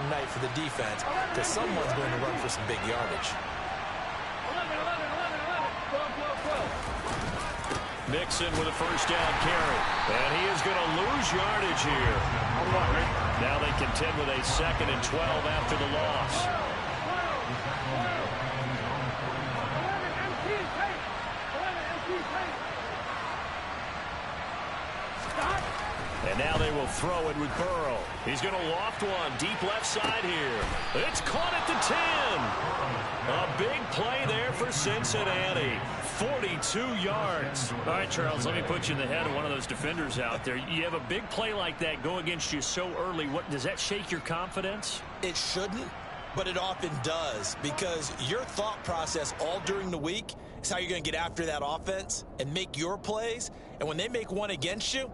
night for the defense because someone's going to run for some big yardage. Mixon with a first down carry. And he is going to lose yardage here. Now they contend with a 2nd and 12 after the loss. And now they will throw it with Burrow. He's going to loft one deep left side here. It's caught at the 10. A big play there for Cincinnati. 42 yards. All right, Charles, let me put you in the head of one of those defenders out there. You have a big play like that go against you so early. What does that shake your confidence? It shouldn't, but it often does because your thought process all during the week is how you're going to get after that offense and make your plays. And when they make one against you,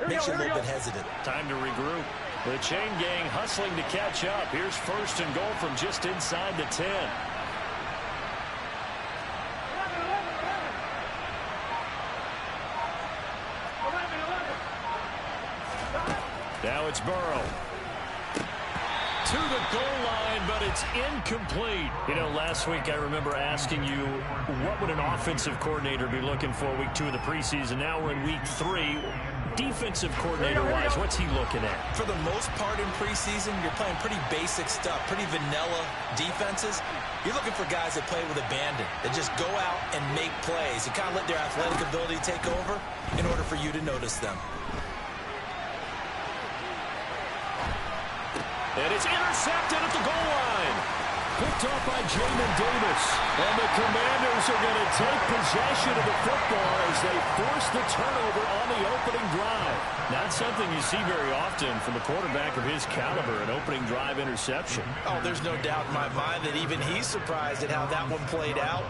makes you a little bit hesitant. Time to regroup. The chain gang hustling to catch up. Here's 1st and goal from just inside the 10. Now it's Burrow. To the goal line, but it's incomplete. You know, last week I remember asking you, what would an offensive coordinator be looking for week 2 of the preseason? Now we're in week 3. Defensive coordinator-wise, what's he looking at? For the most part in preseason, you're playing pretty basic stuff, pretty vanilla defenses. You're looking for guys that play with abandon, that just go out and make plays. You kind of let their athletic ability take over in order for you to notice them. And it's intercepted at the goal line. Picked up by Jamin Davis. And the Commanders are going to take possession of the football as they force the turnover on the opening drive. Not something you see very often from a quarterback of his caliber, an opening drive interception. Oh, there's no doubt in my mind that even he's surprised at how that one played out.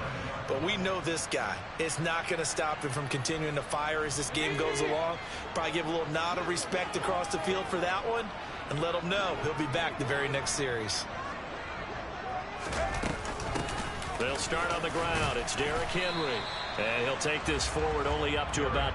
But we know this guy. It's not going to stop him from continuing to fire as this game goes along. Probably give a little nod of respect across the field for that one and let him know he'll be back the very next series. They'll start on the ground. It's Derrick Henry. And he'll take this forward only up to about...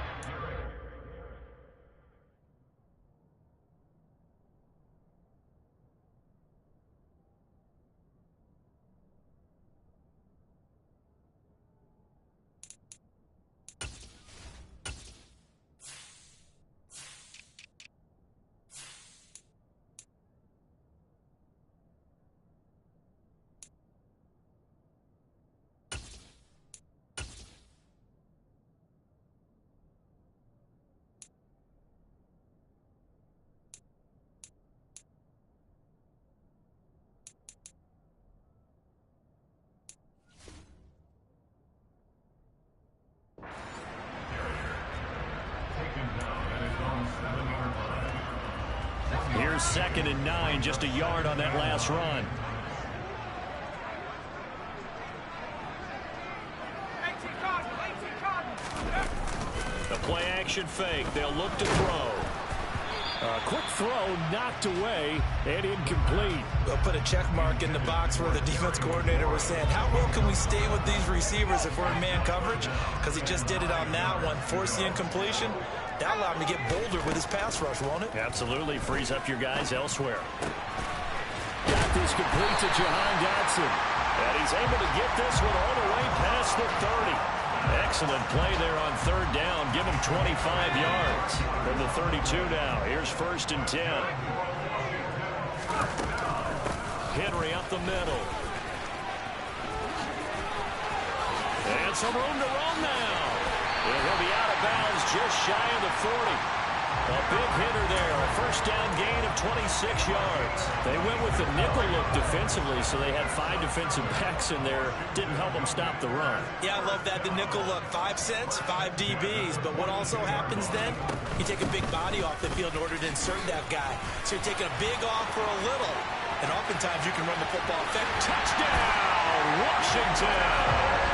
Here's 2nd and 9, just a yard on that last run. The play action fake. They'll look to throw. Quick throw knocked away and incomplete. They'll put a check mark in the box where the defense coordinator was saying, how well can we stay with these receivers if we're in man coverage? Because he just did it on that one, forced the incompletion. That allowed him to get bolder with his pass rush, won't it? Absolutely. Frees up your guys elsewhere. Got this complete to Jahan Dotson. And he's able to get this one all the way past the 30. Excellent play there on 3rd down. Give him 25 yards. From the 32 now. Here's 1st and 10. Henry up the middle. And some room to run now. And he'll be out of bounds just shy of the 40. A big hitter there. A 1st down gain of 26 yards. They went with the nickel look defensively, so they had 5 defensive backs in there. Didn't help them stop the run. Yeah, I love that. The nickel look. 5 cents, 5 DBs. But what also happens then, you take a big body off the field in order to insert that guy. So you're taking a big off for a little. And oftentimes you can run the football effect. Touchdown, Washington!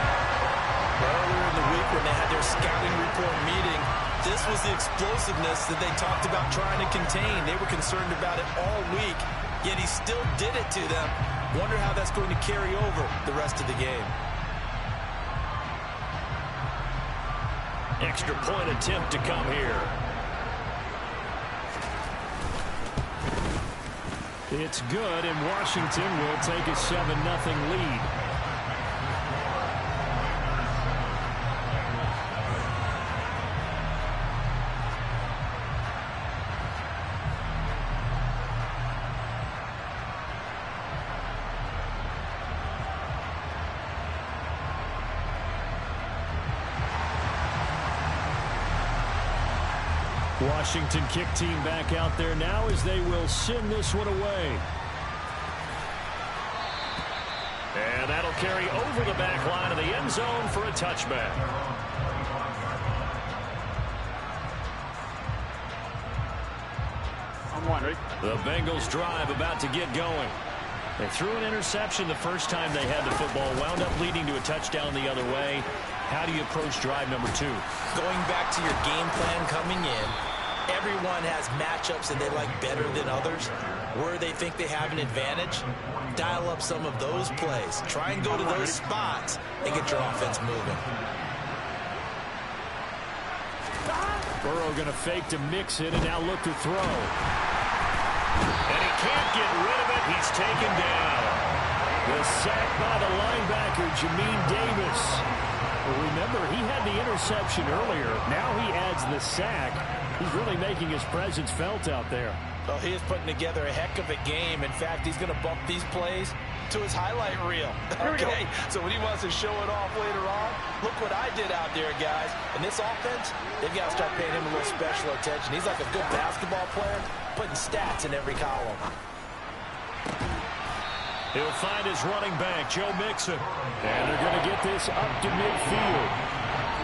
Earlier in the week when they had their scouting report meeting, this was the explosiveness that they talked about trying to contain. They were concerned about it all week, yet he still did it to them. Wonder how that's going to carry over the rest of the game. Extra point attempt to come here. It's good, and Washington will take a 7-0 lead. Washington kick team back out there now as they will send this one away. And that'll carry over the back line of the end zone for a touchback. The Bengals drive about to get going. They threw an interception the first time they had the football, wound up leading to a touchdown the other way. How do you approach drive number 2? Going back to your game plan coming in, everyone has matchups that they like better than others. Where they think they have an advantage, dial up some of those plays. Try and go to those spots and get your offense moving. Burrow going to fake to mix it and now look to throw. And he can't get rid of it. He's taken down. The sack by the linebacker, Jamin Davis. Well, remember, he had the interception earlier. Now he adds the sack. He's really making his presence felt out there. Well, he is putting together a heck of a game. In fact, he's going to bump these plays to his highlight reel. Okay, so when he wants to show it off later on, look what I did out there, guys. And this offense, they've got to start paying him a little special attention. He's like a good basketball player, putting stats in every column. He'll find his running back, Joe Mixon. And they're going to get this up to midfield.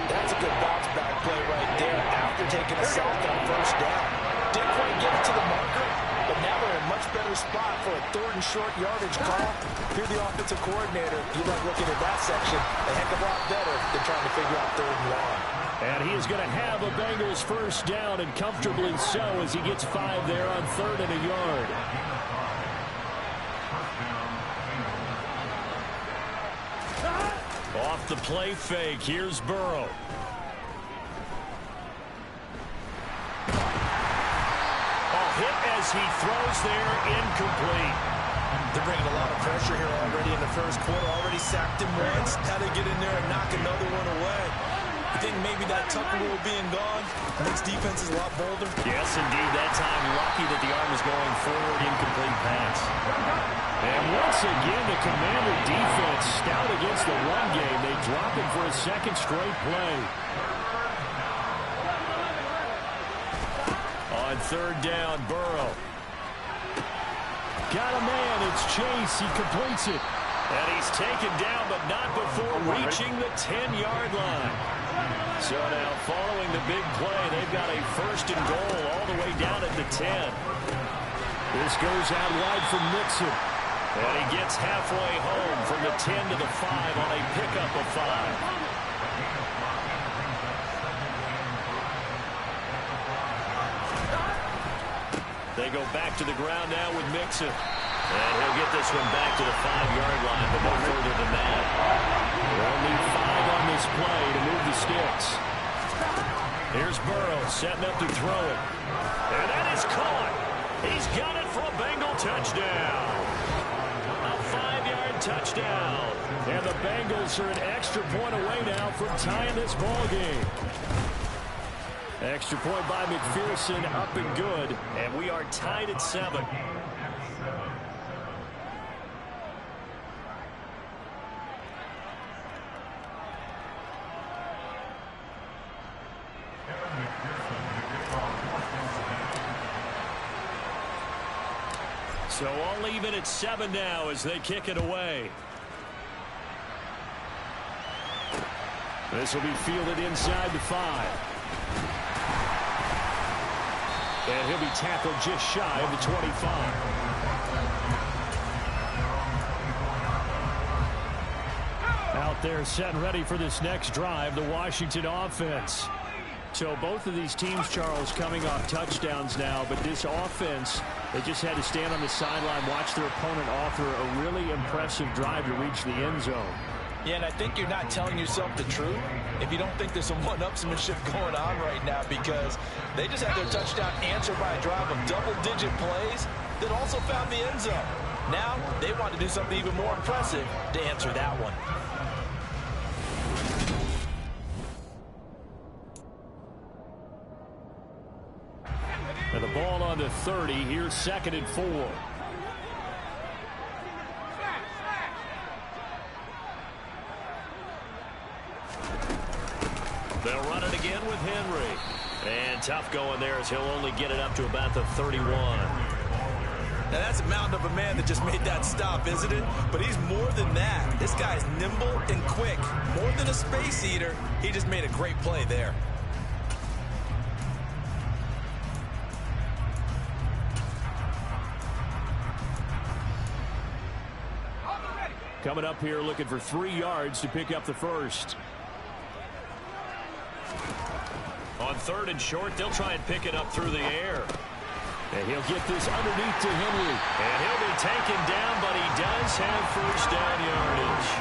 That's a good bounce back play right there after taking a sack on first down. Didn't quite get it to the marker, but now they're in a much better spot for a third and short yardage call. You're the offensive coordinator. You like looking at that section a heck of a lot better than trying to figure out third and long. And he is going to have a Bengals first down, and comfortably so as he gets 5 there on 3rd and a yard. Off the play fake, here's Burrow. Hit as he throws there, incomplete. They're bringing a lot of pressure here already in the first quarter. Already sacked him once. How to get in there and knock another one away. You think maybe that Tucker rule being gone makes defenses a lot bolder? Yes, indeed. That time, lucky that the arm was going forward, incomplete pass. And once again, the Commander defense stout against the run game. They drop him for a second straight play. On 3rd down, Burrow. Got a man, it's Chase, he completes it. And he's taken down, but not before reaching the 10-yard line. So now, following the big play, they've got a 1st and goal all the way down at the 10. This goes out wide from Mixon. And he gets halfway home from the 10 to the 5 on a pickup of 5. They go back to the ground now with Mixon. And he'll get this one back to the 5-yard line, but no further than that. They'll need 5 on this play to move the sticks. Here's Burrow setting up to throw it. And that is caught. He's got it for a Bengal touchdown. A 5-yard touchdown. And the Bengals are an extra point away now from tying this ball game. Extra point by McPherson, up and good. And we are tied at 7. So all even at 7 now as they kick it away. This will be fielded inside the 5. And he'll be tackled just shy of the 25. Out there set and ready for this next drive, the Washington offense. So both of these teams, Charles, coming off touchdowns now, but this offense, they just had to stand on the sideline, watch their opponent offer a really impressive drive to reach the end zone. Yeah, and I think you're not telling yourself the truth if you don't think there's some one-upsmanship going on right now, because they just had their touchdown answered by a drive of double-digit plays that also found the end zone. Now they want to do something even more impressive to answer that one. And the ball on the 30. Here's 2nd and 4. They'll run it again with Henry. And tough going there as he'll only get it up to about the 31. Now that's a mountain of a man that just made that stop, isn't it? But he's more than that. This guy's nimble and quick. More than a space eater, he just made a great play there. Coming up here looking for 3 yards to pick up the first. On 3rd and short, they'll try and pick it up through the air. And he'll get this underneath to Henry. And he'll be taken down, but he does have first down yardage.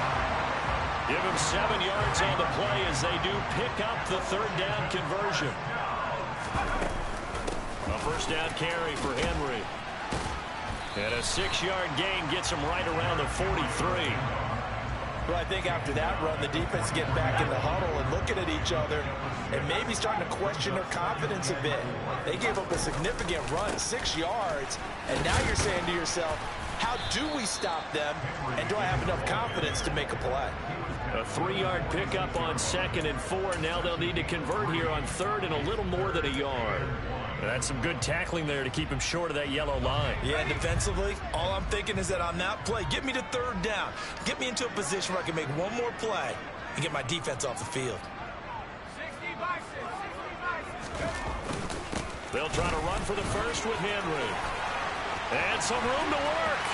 Give him 7 yards on the play as they do pick up the 3rd down conversion. A first down carry for Henry. And a 6-yard gain gets him right around the 43. Well, I think after that run, the defense getting back in the huddle and looking at each other and maybe starting to question their confidence a bit. They gave up a significant run, 6 yards, and now you're saying to yourself, how do we stop them, and do I have enough confidence to make a play? A 3-yard pickup on 2nd and 4. Now they'll need to convert here on 3rd and a little more than a yard. That's some good tackling there to keep him short of that yellow line. Yeah, defensively, all I'm thinking is that on that play, get me to 3rd down. Get me into a position where I can make one more play and get my defense off the field. They'll try to run for the first with Henry. And some room to work.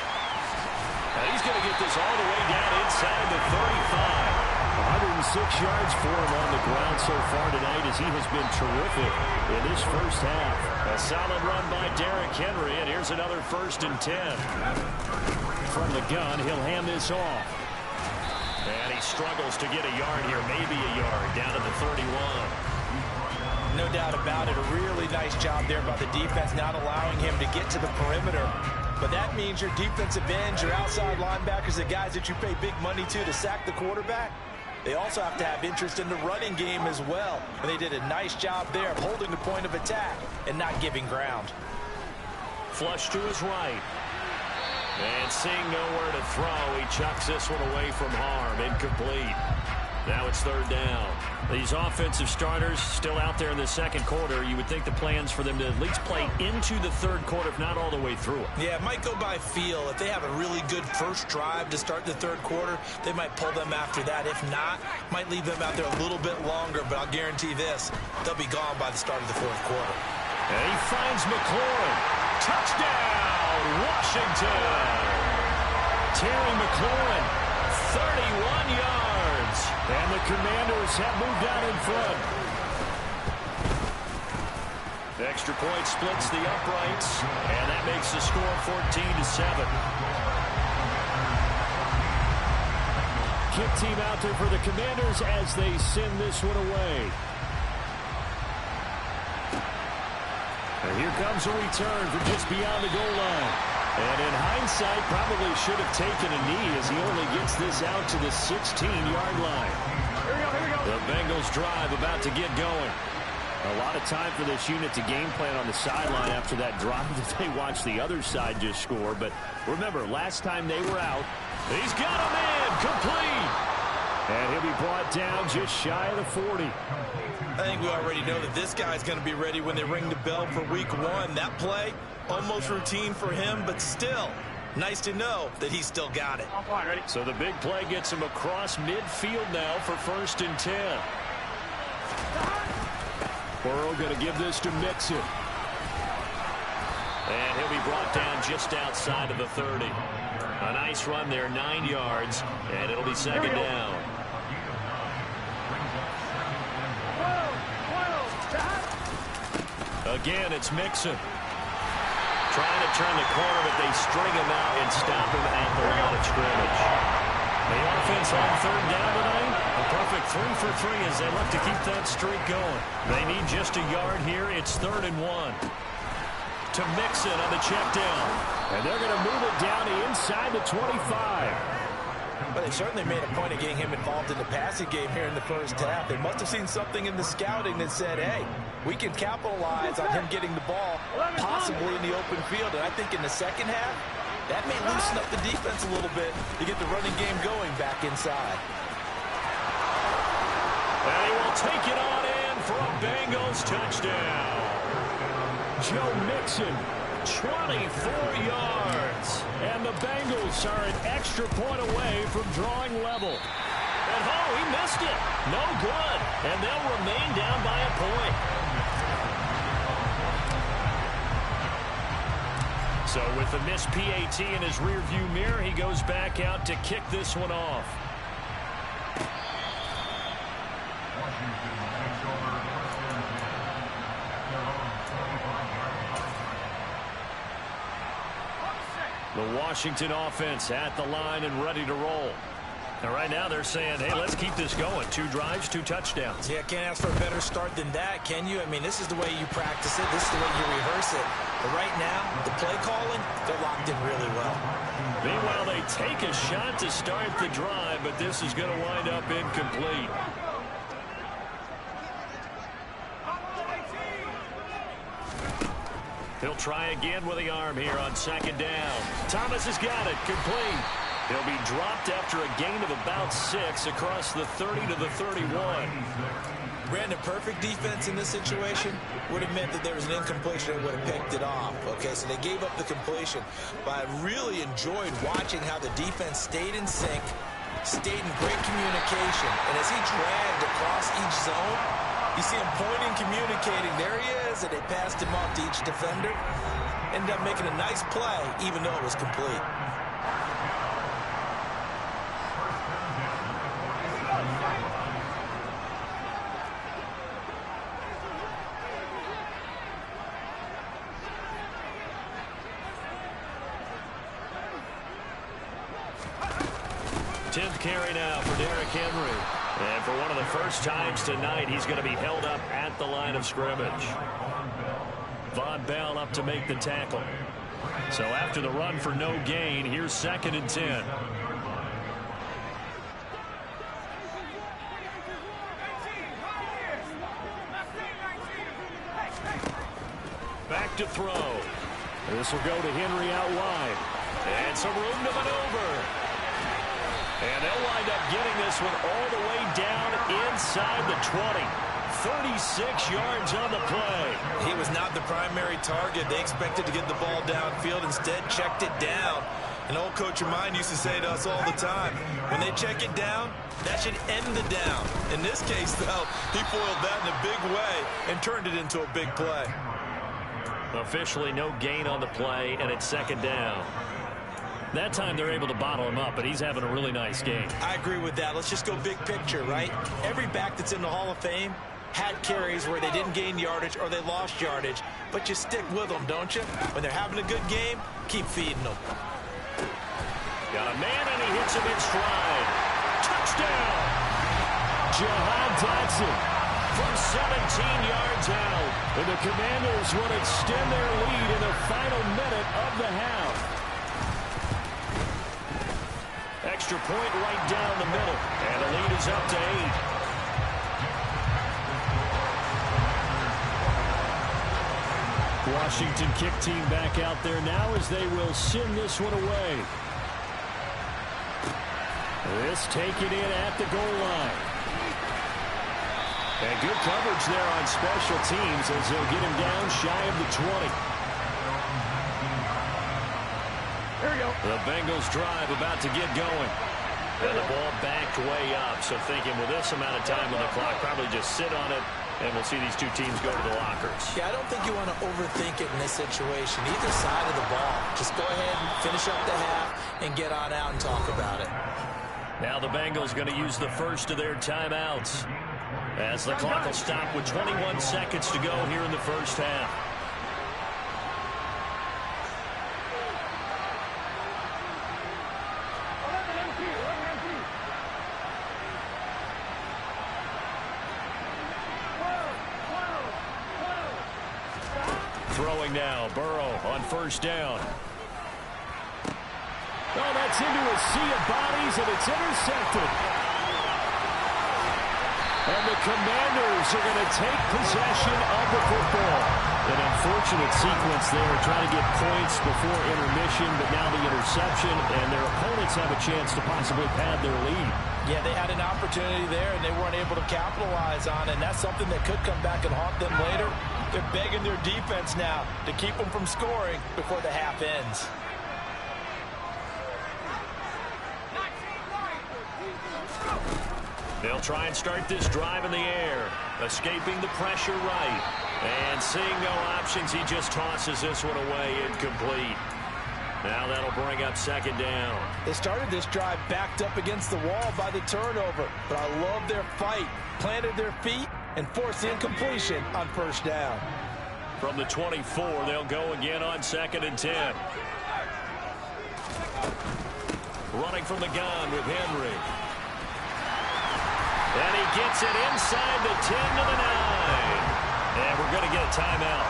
And he's going to get this all the way down inside the 35. 106 yards for him on the ground so far tonight as he has been terrific in this first half. A solid run by Derrick Henry, and here's another 1st and 10. From the gun, he'll hand this off. And he struggles to get a yard here, maybe a yard, down to the 31. No doubt about it. A really nice job there by the defense, not allowing him to get to the perimeter. But that means your defensive ends, your outside linebackers, the guys that you pay big money to sack the quarterback, they also have to have interest in the running game as well. And they did a nice job there of holding the point of attack and not giving ground. Flush to his right. And seeing nowhere to throw, he chucks this one away from harm. Incomplete. Now it's 3rd down. These offensive starters still out there in the 2nd quarter. You would think the plans for them to at least play into the 3rd quarter, if not all the way through it. Yeah, it might go by feel. If they have a really good first drive to start the 3rd quarter, they might pull them after that. If not, might leave them out there a little bit longer, but I'll guarantee this, they'll be gone by the start of the 4th quarter. And he finds McLaurin. Touchdown, Washington! Terry McLaurin, 31 yards. And the Commanders have moved out in front. The extra point splits the uprights, and that makes the score 14-7. Kick team out there for the Commanders as they send this one away. And here comes a return from just beyond the goal line. And in hindsight, probably should have taken a knee as he only gets this out to the 16-yard line. The Bengals drive about to get going. A lot of time for this unit to game plan on the sideline after that drive that they watched the other side just score. But remember, last time they were out, he's got him in, complete. And he'll be brought down just shy of the 40. I think we already know that this guy's going to be ready when they ring the bell for week 1. That play, almost routine for him, but still, nice to know that he's still got it. So the big play gets him across midfield now for 1st and 10. Burrow going to give this to Mixon. And he'll be brought down just outside of the 30. A nice run there, 9 yards, and it'll be 2nd down. Again, it's Mixon. Trying to turn the corner, but they string him out and stop him at the line of scrimmage. The offense on 3rd down tonight. A perfect 3 for 3 as they look to keep that streak going. They need just a yard here. It's 3rd and 1. to Mixon on the check down. And they're going to move it down to inside the 25. But they certainly made a point of getting him involved in the passing game here in the first half. They must have seen something in the scouting that said, hey, we can capitalize on him getting the ball, possibly in the open field. And I think in the second half, that may loosen up the defense a little bit to get the running game going back inside. And he will take it on in for a Bengals touchdown. Joe Mixon, 24 yards. and the Bengals are an extra point away from drawing level. And oh, he missed it. No good. And they'll remain down by a point. So with the missed PAT in his rearview mirror, he goes back out to kick this one off. The Washington offense at the line and ready to roll. And right now they're saying, hey, let's keep this going. 2 drives, 2 touchdowns. Yeah, can't ask for a better start than that, can you? I mean, this is the way you practice it. This is the way you rehearse it. But right now, the play calling, they're locked in really well. Meanwhile, they take a shot to start the drive, but this is going to wind up incomplete. He'll try again with the arm here on second down. Thomas has got it. Complete. He'll be dropped after a gain of about 6 across the 30 to the 31. Brandon, perfect defense in this situation would have meant that there was an incompletion and would have picked it off. Okay, so they gave up the completion. But I really enjoyed watching how the defense stayed in sync, stayed in great communication. And as he dragged across each zone, you see him pointing, communicating. There he is, and they passed him off to each defender. Ended up making a nice play, even though it was complete. Tenth carry now for Derrick Henry. And for one of the first times tonight, he's going to be held up at the line of scrimmage. Von Bell up to make the tackle. So after the run for no gain, here's 2nd and 10. Back to throw. This will go to Henry out wide. And some room to maneuver. And they'll wind up getting this one all the way down inside the 20. 36 yards on the play. He was not the primary target. They expected to get the ball downfield. Instead, checked it down. An old coach of mine used to say to us all the time, when they check it down, that should end the down. In this case, though, he foiled that in a big way and turned it into a big play. Officially no gain on the play, and it's 2nd down. That time they're able to bottle him up, but he's having a really nice game. I agree with that. Let's just go big picture, right? Every back that's in the Hall of Fame had carries where they didn't gain yardage or they lost yardage, but you stick with them, don't you? When they're having a good game, keep feeding them. Got a man, and he hits him in stride. Touchdown! Jahan Dotson From 17 yards out. And the Commanders will extend their lead in the final minute of the half. Extra point right down the middle. And the lead is up to 8. Washington kick team back out there now as they will send this one away. This taken in at the goal line. And good coverage there on special teams as they'll get him down shy of the 20. There we go. The Bengals drive about to get going. And the ball backed way up. So thinking with this amount of time on the clock, probably just sit on it, and we'll see these two teams go to the lockers. Yeah, I don't think you want to overthink it in this situation. Either side of the ball. Just go ahead and finish up the half and get on out and talk about it. Now the Bengals going to use the first of their timeouts as the clock will stop with 21 seconds to go here in the first half. Throw throwing now. Burrow on first down. Oh, that's into a sea of bodies, and it's intercepted. And the Commanders are going to take possession of the football. An unfortunate sequence there, trying to get points before intermission, but now the interception, and their opponents have a chance to possibly pad their lead. Yeah, they had an opportunity there, and they weren't able to capitalize on it, and that's something that could come back and haunt them later. They're begging their defense now to keep them from scoring before the half ends. They'll try and start this drive in the air, escaping the pressure right. And seeing no options, he just tosses this one away, incomplete. Now that'll bring up second down. They started this drive backed up against the wall by the turnover, but I love their fight. Planted their feet and forced the incompletion on first down. From the 24, they'll go again on 2nd and 10. Running from the gun with Henry. And he gets it inside the 10 to the 9. And we're going to get a timeout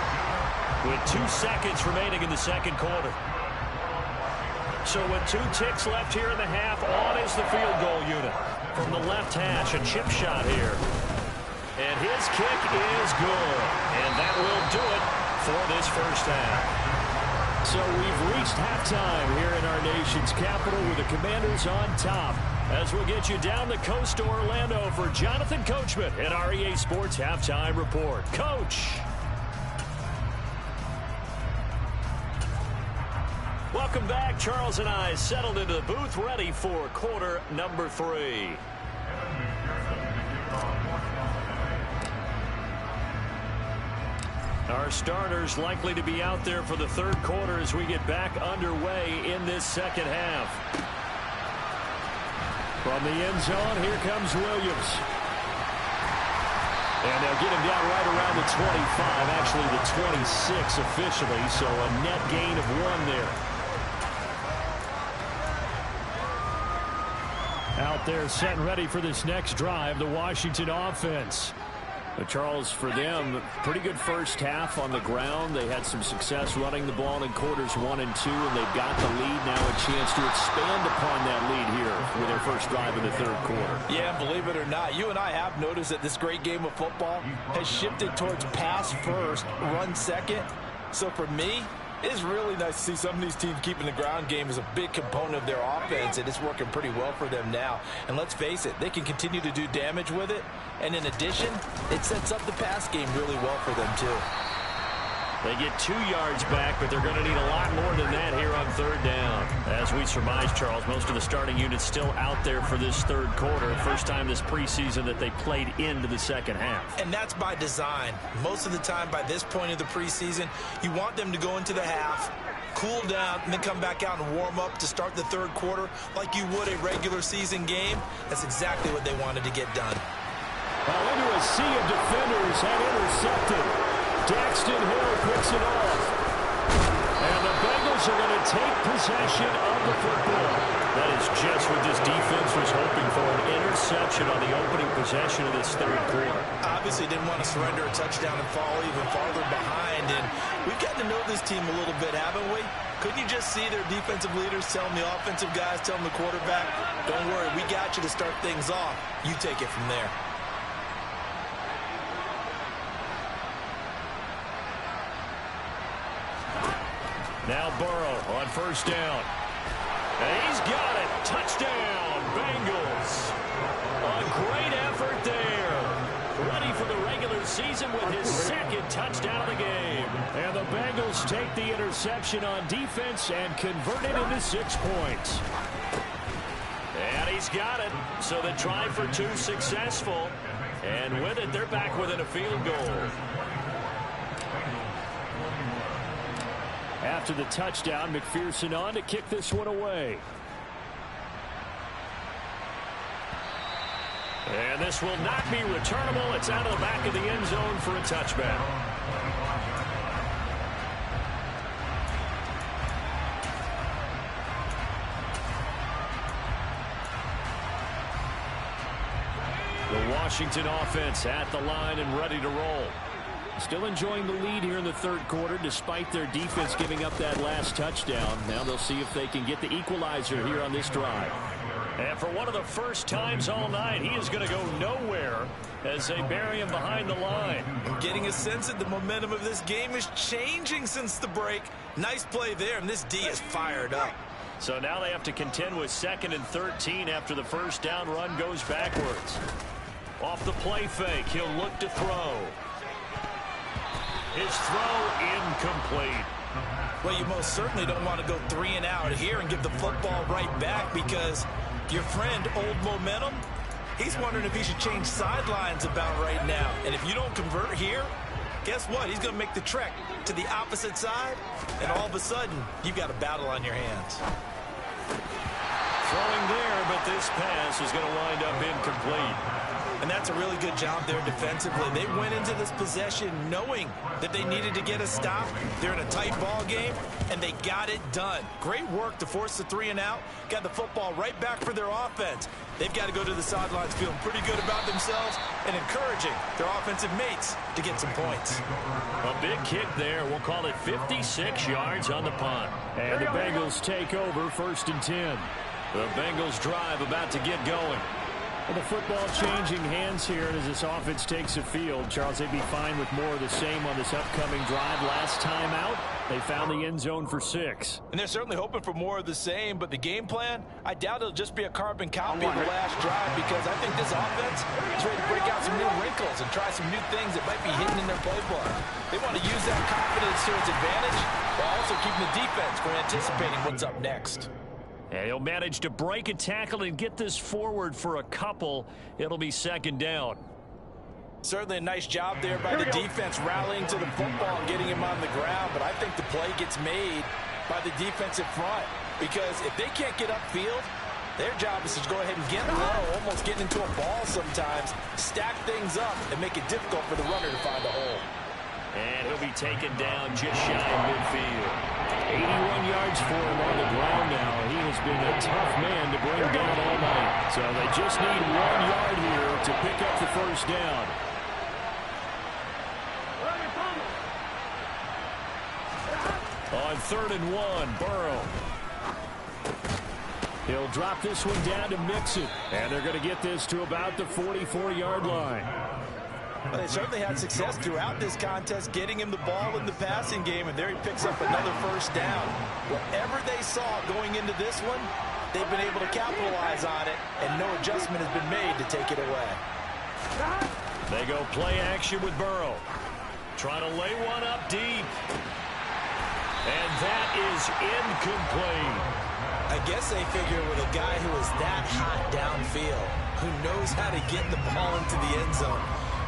with 2 seconds remaining in the second quarter. So with 2 ticks left here in the half, on is the field goal unit. From the left hash, a chip shot here. And his kick is good. And that will do it for this first half. So we've reached halftime here in our nation's capital with the Commanders on top. As we'll get you down the coast to Orlando for Jonathan Coachman at our EA Sports Halftime Report. Coach. Welcome back. Charles and I settled into the booth, ready for quarter number 3. Our starters likely to be out there for the third quarter as we get back underway in this second half. From the end zone, here comes Williams. And they'll get him down right around the 25, actually the 26 officially, so a net gain of 1 there. Out there set and ready for this next drive, the Washington offense. But Charles, for them, pretty good first half on the ground. They had some success running the ball in quarters 1 and 2, and they've got the lead now, a chance to expand upon that lead here with their first drive in the third quarter. Yeah, believe it or not, you and I have noticed that this great game of football has shifted towards pass first, run second. So for me, it's really nice to see some of these teams keeping the ground game as a big component of their offense, and it's working pretty well for them now. And let's face it, they can continue to do damage with it. And in addition, it sets up the pass game really well for them, too. They get 2 yards back, but they're going to need a lot more than that here on third down. As we surmise, Charles, most of the starting units still out there for this third quarter. First time this preseason that they played into the second half. And that's by design. Most of the time by this point of the preseason, you want them to go into the half, cool down, and then come back out and warm up to start the third quarter like you would a regular season game. That's exactly what they wanted to get done. Well, into a sea of defenders and intercepted. Daxton Hill picks it off. And the Bengals are going to take possession of the football. That is just what this defense was hoping for, an interception on the opening possession of this third quarter. Obviously didn't want to surrender a touchdown and fall even farther behind. And we've gotten to know this team a little bit, haven't we? Couldn't you just see their defensive leaders telling the offensive guys, telling the quarterback, don't worry, we got you to start things off. You take it from there. Now Burrow on first down. And he's got it. Touchdown, Bengals. A great effort there. Ready for the regular season with his second touchdown of the game. And the Bengals take the interception on defense and convert it into 6 points. And he's got it. So the try for 2 successful. And with it, they're back within a field goal. After the touchdown, McPherson on to kick this one away. And this will not be returnable. It's out of the back of the end zone for a touchback. The Washington offense at the line and ready to roll. Still enjoying the lead here in the third quarter despite their defense giving up that last touchdown. Now they'll see if they can get the equalizer here on this drive. And for one of the first times all night, he is going to go nowhere as they bury him behind the line. I'm getting a sense that the momentum of this game is changing since the break. Nice play there, and this D is fired up. So now they have to contend with 2nd and 13 after the first down run goes backwards. Off the play fake, he'll look to throw. His throw incomplete. Well, you most certainly don't want to go 3 and out here and give the football right back, because your friend, Old Momentum, he's wondering if he should change sidelines about right now. And if you don't convert here, guess what? He's going to make the trek to the opposite side, and all of a sudden, you've got a battle on your hands. Throwing there, but this pass is going to wind up incomplete. And that's a really good job there defensively. They went into this possession knowing that they needed to get a stop. They're in a tight ball game, and they got it done. Great work to force the 3 and out. Got the football right back for their offense. They've got to go to the sidelines feeling pretty good about themselves and encouraging their offensive mates to get some points. A big kick there. We'll call it 56 yards on the punt. And the Bengals take over 1st and 10. The Bengals drive about to get going. Well, the football changing hands here, and as this offense takes the field, Charles, they'd be fine with more of the same on this upcoming drive. Last time out, they found the end zone for 6. And they're certainly hoping for more of the same, but the game plan, I doubt it'll just be a carbon copy of the last drive, because I think this offense is ready to break out some new wrinkles and try some new things that might be hidden in their playbook. They want to use that confidence to its advantage while also keeping the defense from anticipating what's up next. And he'll manage to break a tackle and get this forward for a couple. It'll be 2nd down. Certainly a nice job there by the defense rallying to the football and getting him on the ground, but I think the play gets made by the defensive front, because if they can't get upfield, their job is to go ahead and get low, almost getting into a ball sometimes, stack things up, and make it difficult for the runner to find a hole. And he'll be taken down just shy of midfield. 81 yards for him on the ground now. He has been a tough man to bring down all night. So they just need 1 yard here to pick up the first down. On 3rd and 1, Burrow. He'll drop this one down to Mixon. And they're going to get this to about the 44-yard line. Well, they certainly had success throughout this contest getting him the ball in the passing game, and there he picks up another first down. Whatever they saw going into this one, they've been able to capitalize on it, and no adjustment has been made to take it away. They go play action with Burrow. Trying to lay one up deep. And that is incomplete. I guess they figure with a guy who is that hot downfield, who knows how to get the ball into the end zone,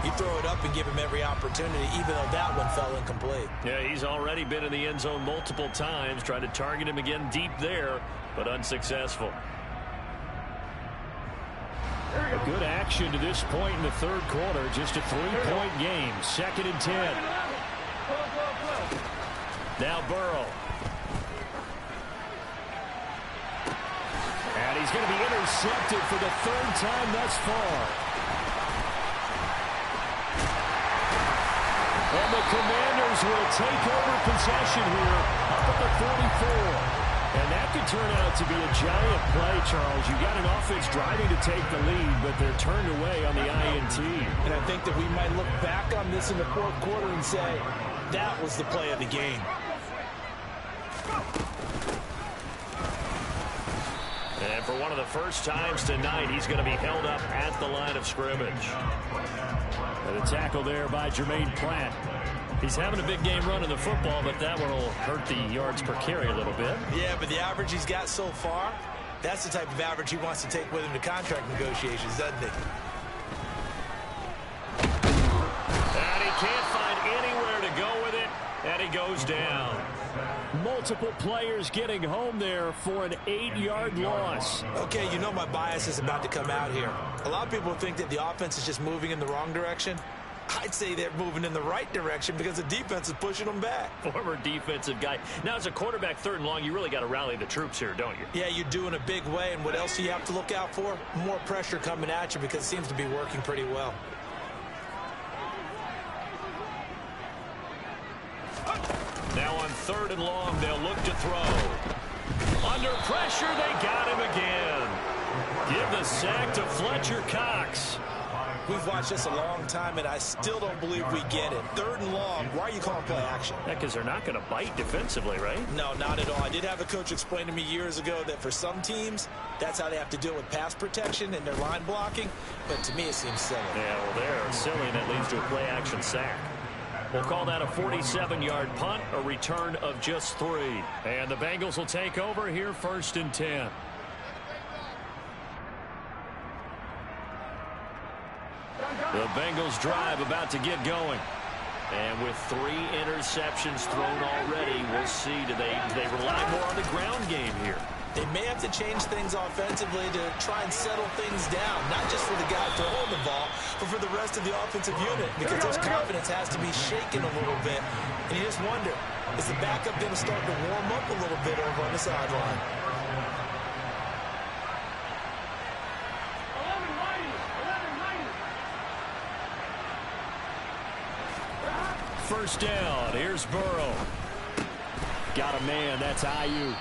you throw it up and give him every opportunity, even though that one fell incomplete. Yeah, he's already been in the end zone multiple times, trying to target him again deep there, but unsuccessful. A good action to this point in the third quarter. Just a 3-point game. 2nd and 10. Now Burrow. And he's going to be intercepted for the 3rd time thus far. And the Commanders will take over possession here up at the 44. And that could turn out to be a giant play, Charles. You got an offense driving to take the lead, but they're turned away on the INT. And I think that we might look back on this in the fourth quarter and say, that was the play of the game. And for one of the first times tonight, he's going to be held up at the line of scrimmage. And a tackle there by Jermaine Pratt. He's having a big game running the football, but that one will hurt the yards per carry a little bit. Yeah, but the average he's got so far, that's the type of average he wants to take with him to contract negotiations, doesn't he? And he can't find anywhere to go with it, and he goes down. Multiple players getting home there for an 8-yard loss. Okay, you know my bias is about to come out here. A lot of people think that the offense is just moving in the wrong direction. I'd say they're moving in the right direction because the defense is pushing them back. Former defensive guy. Now, as a quarterback, 3rd and long, you really got to rally the troops here, don't you? Yeah, you do in a big way. And what else do you have to look out for? More pressure coming at you because it seems to be working pretty well. 3rd and long. They'll look to throw. Under pressure, they got him again. Give the sack to Fletcher Cox. We've watched this a long time, and I still don't believe we get it. 3rd and long. Why are you calling play action? Yeah, because they're not going to bite defensively, right? No, not at all. I did have a coach explain to me years ago that for some teams, that's how they have to deal with pass protection and their line blocking. But to me, it seems silly. Yeah, well, they're silly, and that leads to a play action sack. We'll call that a 47-yard punt, a return of just 3. And the Bengals will take over here 1st and 10. The Bengals drive about to get going. And with 3 interceptions thrown already, we'll see. Do they rely more on the ground game here? They may have to change things offensively to try and settle things down, not just for the guy throwing the ball, but for the rest of the offensive unit, because their confidence has to be shaken a little bit. And you just wonder, is the backup going to start to warm up a little bit over on the sideline? First down. Here's Burrow. Got a man. That's Ayuk.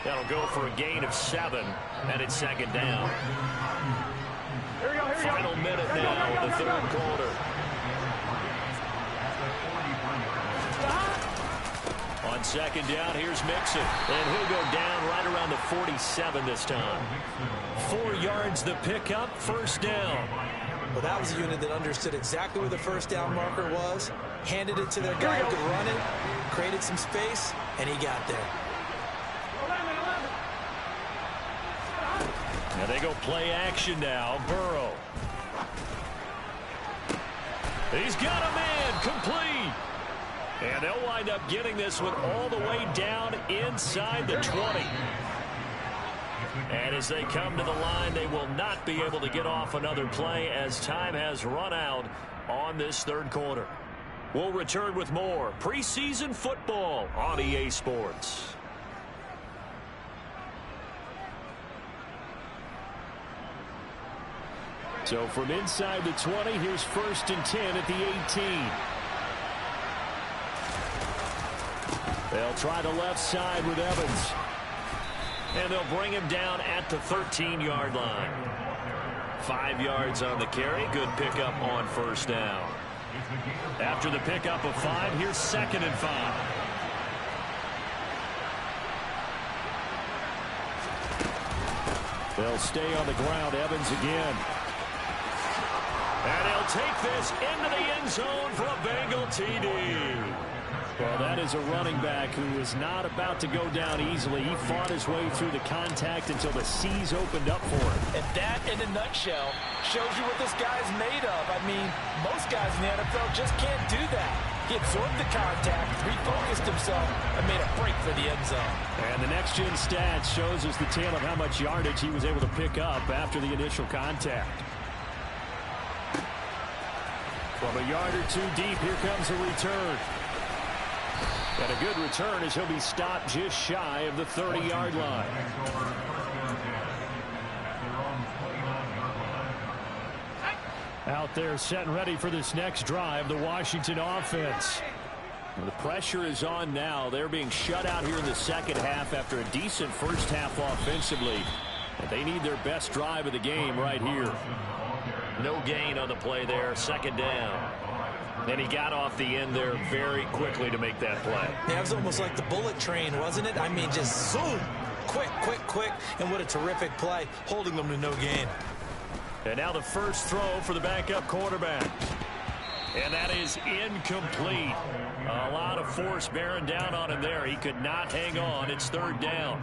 That'll go for a gain of 7, and it's 2nd down. Final minute now of the 3rd quarter. On 2nd down, here's Mixon, and he'll go down right around the 47 this time. 4 yards the pickup, 1st down. Well, that was a unit that understood exactly where the 1st down marker was, handed it to their guy who could run it, created some space, and he got there. Now they go play action now. Burrow. He's got a man complete. And they'll wind up getting this one all the way down inside the 20. And as they come to the line, they will not be able to get off another play as time has run out on this 3rd quarter. We'll return with more preseason football on EA Sports. So from inside the 20, here's 1st and 10 at the 18. They'll try the left side with Evans. And they'll bring him down at the 13-yard line. 5 yards on the carry. Good pickup on 1st down. After the pickup of 5, here's 2nd and 5. They'll stay on the ground. Evans again. And he'll take this into the end zone for a Bengal TD. Well, that is a running back who is not about to go down easily. He fought his way through the contact until the seas opened up for him. And that, in a nutshell, shows you what this guy's made of. I mean, most guys in the NFL just can't do that. He absorbed the contact, refocused himself, and made a break for the end zone. And the next-gen stats shows us the tale of how much yardage he was able to pick up after the initial contact. From a yard or 2 deep, here comes a return. And a good return as he'll be stopped just shy of the 30-yard line. Out there set and ready for this next drive, the Washington offense. The pressure is on now. They're being shut out here in the 2nd half after a decent 1st half offensively. And they need their best drive of the game right here. No gain on the play there, 2nd down. And he got off the end there very quickly to make that play. Yeah, it was almost like the bullet train, wasn't it? I mean, just zoom, quick, and what a terrific play, holding them to no gain. And now the first throw for the backup quarterback. And that is incomplete. A lot of force bearing down on him there. He could not hang on. It's 3rd down.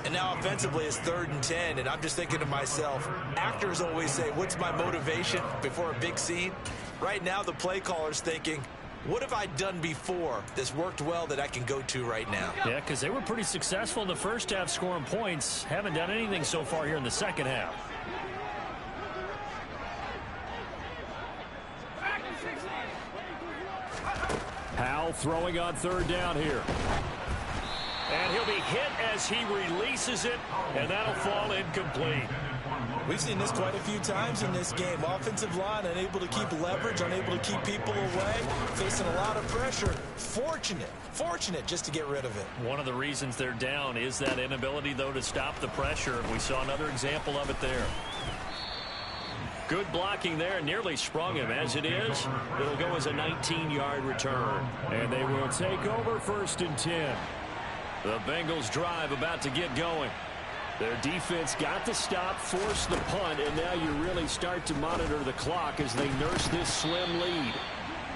And now offensively it's 3rd and 10, and I'm just thinking to myself, actors always say, what's my motivation before a big scene? Right now the play caller's thinking, what have I done before that's worked well that I can go to right now? Yeah, because they were pretty successful in the 1st half scoring points. Haven't done anything so far here in the 2nd half. Powell throwing on 3rd down here. And he'll be hit as he releases it, and that'll fall incomplete. We've seen this quite a few times in this game. Offensive line unable to keep leverage, unable to keep people away, facing a lot of pressure. Fortunate just to get rid of it. One of the reasons they're down is that inability, though, to stop the pressure. We saw another example of it there. Good blocking there, nearly sprung him. As it is, it'll go as a 19-yard return. And they will take over 1st and 10. The Bengals drive about to get going. Their defense got the stop, forced the punt, and now you really start to monitor the clock as they nurse this slim lead.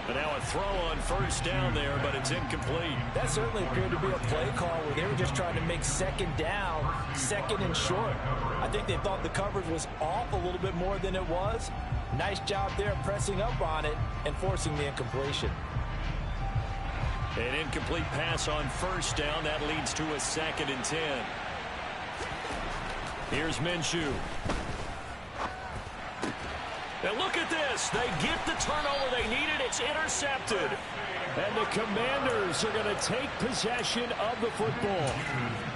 But now a throw on 1st down there, but it's incomplete. That certainly appeared to be a play call where they were just trying to make 2nd down, 2nd and short. I think they thought the coverage was off a little bit more than it was. Nice job there pressing up on it and forcing the incompletion. An incomplete pass on 1st down. That leads to a 2nd and 10. Here's Minshew. And look at this. They get the turnover they needed. It's intercepted. And the Commanders are going to take possession of the football.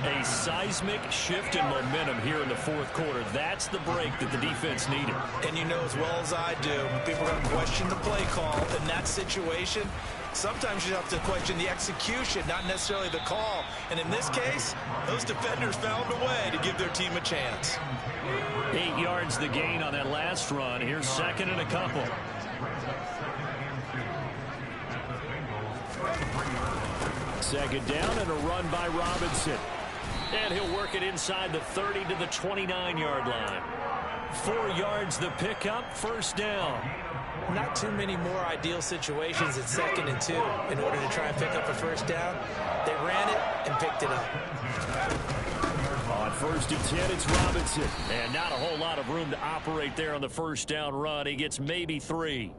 A seismic shift in momentum here in the 4th quarter. That's the break that the defense needed. And you know as well as I do, people are going to question the play call in that situation. Sometimes you have to question the execution, not necessarily the call. And in this case, those defenders found a way to give their team a chance. 8 yards the gain on that last run. Here's 2nd and a couple. Second down and a run by Robinson. And he'll work it inside the 30 to the 29-yard line. 4 yards the pickup, 1st down. Not too many more ideal situations at 2nd and 2 in order to try and pick up a 1st down. They ran it and picked it up. On 1st and 10, it's Robinson. And not a whole lot of room to operate there on the 1st down run. He gets maybe 3.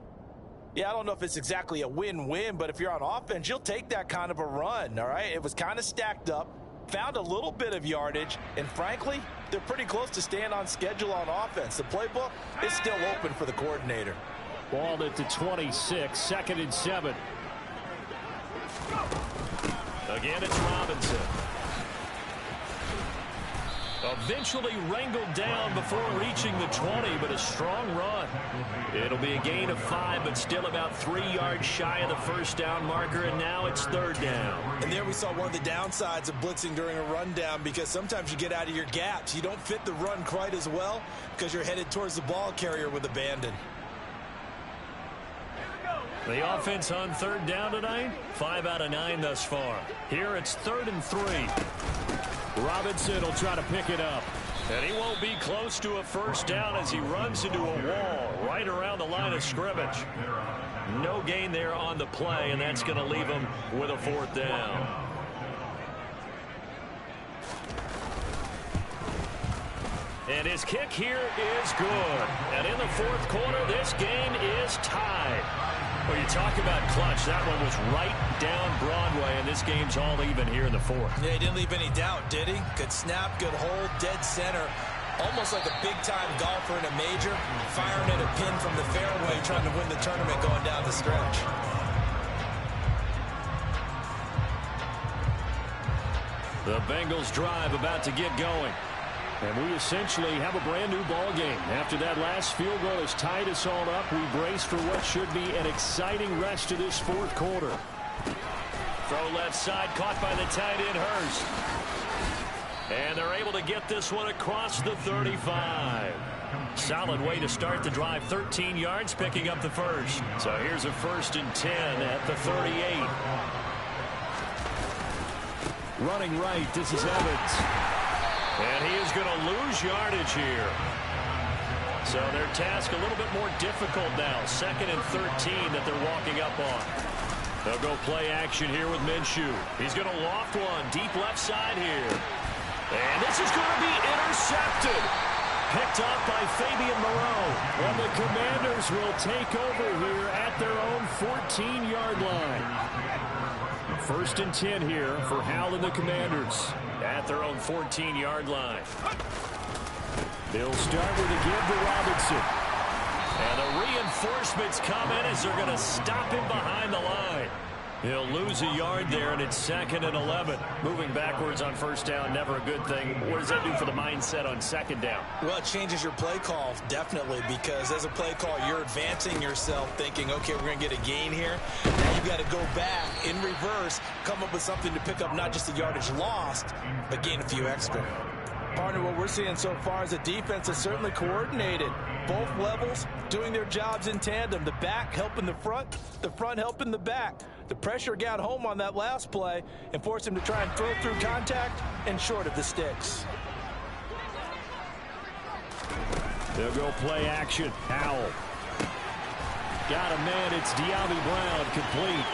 Yeah, I don't know if it's exactly a win-win, but if you're on offense, you'll take that kind of a run, all right? It was kind of stacked up, found a little bit of yardage, and frankly, they're pretty close to staying on schedule on offense. The playbook is still open for the coordinator. Ball at the 26, 2nd and 7. Again, it's Robinson. Eventually wrangled down before reaching the 20, but a strong run. It'll be a gain of 5, but still about 3 yards shy of the 1st down marker, and now it's 3rd down. And there we saw one of the downsides of blitzing during a rundown, because sometimes you get out of your gaps. You don't fit the run quite as well because you're headed towards the ball carrier with abandon. The offense on 3rd down tonight, 5 out of 9 thus far. Here it's 3rd and 3. Robinson will try to pick it up. And he won't be close to a 1st down as he runs into a wall right around the line of scrimmage. No gain there on the play, and that's going to leave him with a 4th down. And his kick here is good. And in the 4th quarter, this game is tied. Well, you talk about clutch. That one was right down Broadway, and this game's all even here in the 4th. Yeah, he didn't leave any doubt, did he? Good snap, good hold, dead center. Almost like a big-time golfer in a major, firing at a pin from the fairway, trying to win the tournament going down the stretch. The Bengals drive about to get going. And we essentially have a brand-new ball game. After that last field goal has tied us all up, we brace for what should be an exciting rest of this 4th quarter. Throw left side, caught by the tight end, Hurst. And they're able to get this one across the 35. Solid way to start the drive, 13 yards, picking up the 1st. So here's a 1st and 10 at the 38. Running right, this is Evans. And he is going to lose yardage here. So their task a little bit more difficult now. 2nd and 13 that they're walking up on. They'll go play action here with Minshew. He's going to loft one deep left side here. And this is going to be intercepted. Picked up by Fabian Moreau. And the Commanders will take over here at their own 14-yard line. 1st and 10 here for Hal and the Commanders at their own 14-yard line. They'll start with a give to Robinson. And the reinforcements come in as they're going to stop him behind the line. He'll lose a yard there, and it's 2nd and 11. Moving backwards on first down, never a good thing. What does that do for the mindset on 2nd down? Well, it changes your play call, definitely, because as a play call, you're advancing yourself thinking, okay, we're going to get a gain here. Now you've got to go back in reverse, come up with something to pick up not just the yardage lost, but gain a few extra. Partner, what we're seeing so far is the defense is certainly coordinated. Both levels doing their jobs in tandem. The back helping the front helping the back. The pressure got home on that last play and forced him to try and throw through contact and short of the sticks. They'll go play action. Howell. Got a man. It's De'Ami Brown. Complete.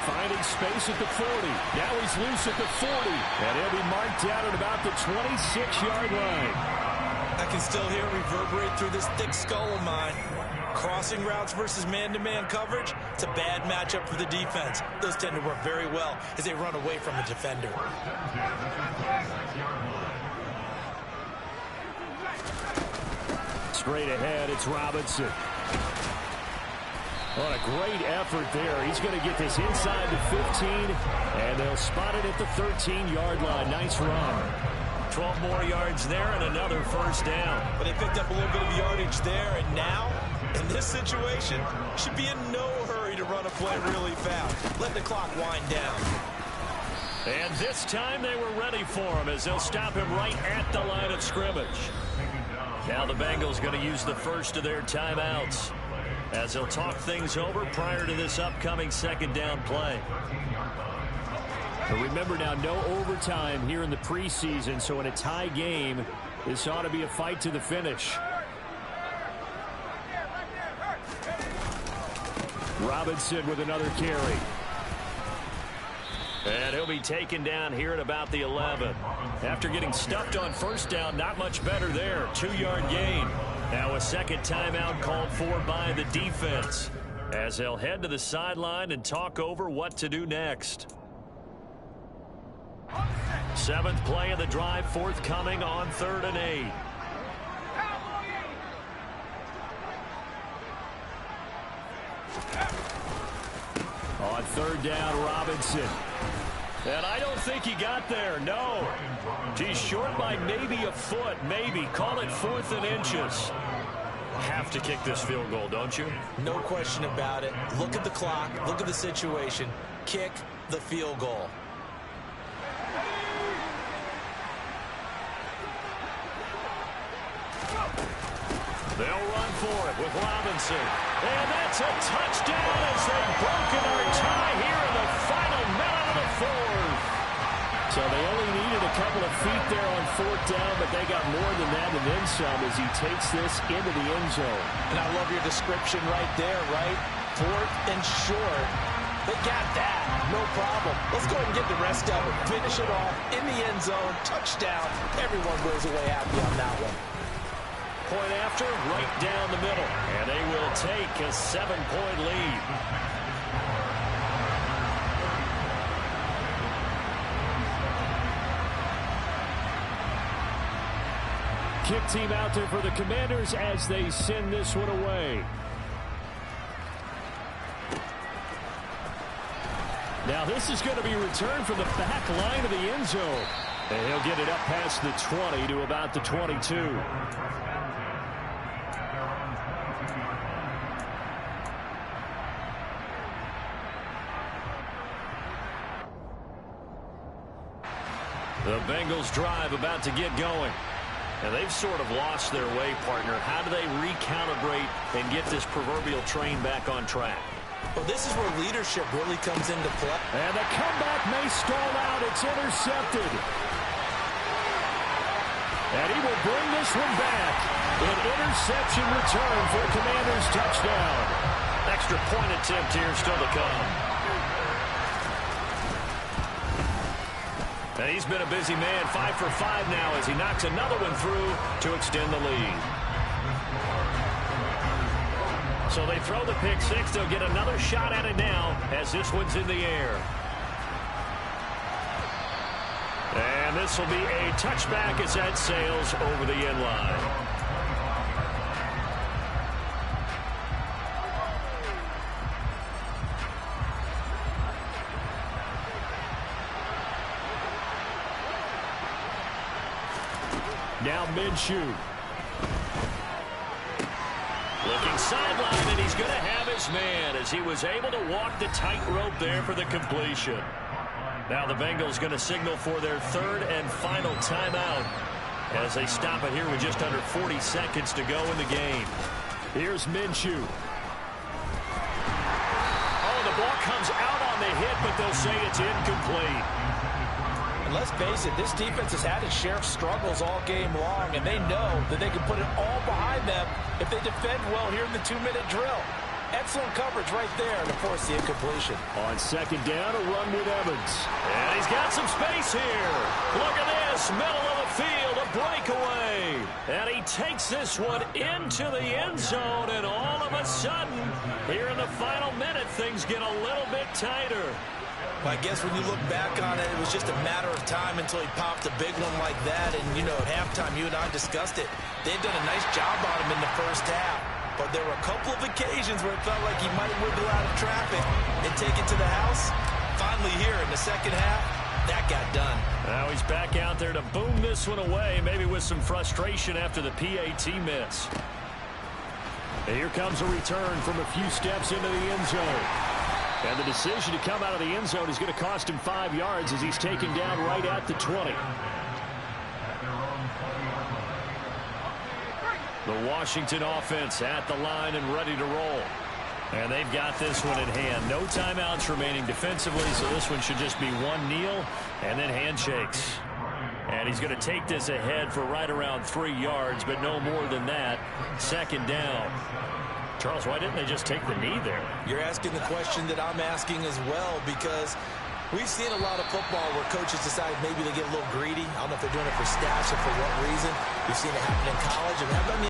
Finding space at the 40. Now he's loose at the 40. And he'll be marked down at about the 26-yard line. I can still hear it reverberate through this thick skull of mine. Crossing routes versus man-to-man coverage, it's a bad matchup for the defense. Those tend to work very well as they run away from a defender. Straight ahead, it's Robinson. What a great effort there. He's going to get this inside the 15, and they'll spot it at the 13-yard line. Nice run. 12 more yards there and another first down. But they picked up a little bit of yardage there, and now, in this situation, should be in no hurry to run a play really fast. Let the clock wind down. And this time they were ready for him as they'll stop him right at the line of scrimmage. Now the Bengals going to use the first of their timeouts as they'll talk things over prior to this upcoming 2nd down play. But remember now, no overtime here in the preseason, so in a tie game, this ought to be a fight to the finish. Robinson with another carry. And he'll be taken down here at about the 11. After getting stuffed on first down, not much better there. 2-yard gain. Now a second timeout called for by the defense as they'll head to the sideline and talk over what to do next. 7th play of the drive forthcoming on 3rd and 8. On 3rd down, Robinson. And I don't think he got there, no. He's short by maybe a foot, maybe. Call it 4th and inches. Have to kick this field goal, don't you? No question about it. Look at the clock. Look at the situation. Kick the field goal. They'll run for it with Robinson. And that's a touchdown as they've broken our tie here in the final minute of the 4th. So they only needed a couple of feet there on 4th down, but they got more than that and then some as he takes this into the end zone. And I love your description right there, right? 4th and short. They got that. No problem. Let's go ahead and get the rest of it. Finish it off in the end zone. Touchdown. Everyone goes away happy on that one. Point after, right down the middle. And they will take a 7-point lead. Kick team out there for the Commanders as they send this one away. Now this is going to be returned from the back line of the end zone. And he'll get it up past the 20 to about the 22. The Bengals drive about to get going. And they've sort of lost their way, partner. How do they recalibrate and get this proverbial train back on track? Well, this is where leadership really comes into play. And the comeback may stall out. It's intercepted. And he will bring this one back. An interception return for a Commanders touchdown. Extra point attempt here still to come. And he's been a busy man, 5 for 5 now as he knocks another one through to extend the lead. So they throw the pick six. They'll get another shot at it now as this one's in the air. And this will be a touchback as that sails over the end line. Minshew. Looking sideline, and he's going to have his man as he was able to walk the tightrope there for the completion. Now the Bengals going to signal for their third and final timeout as they stop it here with just under 40 seconds to go in the game. Here's Minshew. Oh, the ball comes out on the hit, but they'll say it's incomplete. And let's face it, this defense has had its share of struggles all game long, and they know that they can put it all behind them if they defend well here in the 2-minute drill. Excellent coverage right there to force the incompletion. On second down, a run with Evans. And he's got some space here. Look at this, middle of the field, a breakaway. And he takes this one into the end zone, and all of a sudden, here in the final minute, things get a little bit tighter. I guess when you look back on it, it was just a matter of time until he popped a big one like that. And, you know, at halftime, you and I discussed it. They've done a nice job on him in the first half. But there were a couple of occasions where it felt like he might wiggle out of traffic and take it to the house. Finally here in the second half, that got done. Now he's back out there to boom this one away, maybe with some frustration after the PAT miss. And here comes a return from a few steps into the end zone. And the decision to come out of the end zone is going to cost him 5 yards as he's taken down right at the 20. The Washington offense at the line and ready to roll. And they've got this one in hand. No timeouts remaining defensively, so this one should just be one kneel and then handshakes. And he's going to take this ahead for right around 3 yards, but no more than that. Second down. Charles, why didn't they just take the knee there? You're asking the question that I'm asking as well, because we've seen a lot of football where coaches decide maybe they get a little greedy. I don't know if they're doing it for stats or for what reason. We've seen it happen in college. And how about